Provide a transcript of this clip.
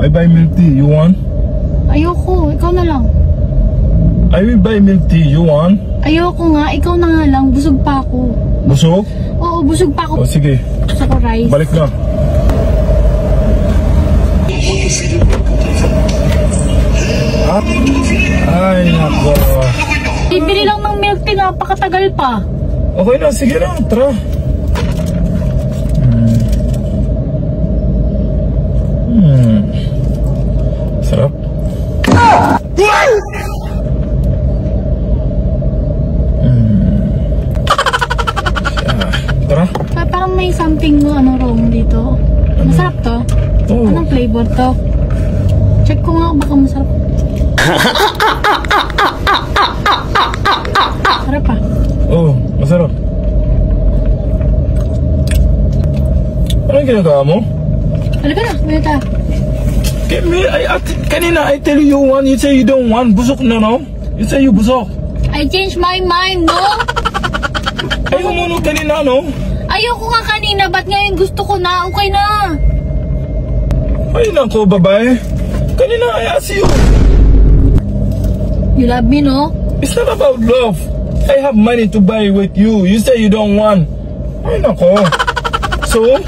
I buy milk tea. You want? Ayoko, ikaw na lang. I will buy milk tea. You want? Ayoko nga, ikaw na nga lang. Busog pa ako. Busog? Oo, busog pa ako. O sige. Gusto ko rice. Balik na. Ha? Ay, nako. Bibili lang ng milk tea, napakatagal pa. Okay na, sige na. Tara. Sarap. Tara. Parang may something wrong dito. Masarap to? Oo. Anong flavor to? Check ko nga baka masarap. Sarap pa. Oo, masarap. Anong ginagawa mo? Halika na, ganito. Kanina I tell you want, you say you don't want. Busok na, no? You say you busok. I changed my mind, no? Ayaw mo nung kanina, no? Ayoko nga kanina, ba't ngayon gusto ko na? Okay na. Ay nako, babae. Kanina I asked you. You love me, no? It's not about love. I have money to buy with you. You say you don't want. Ay nako. So?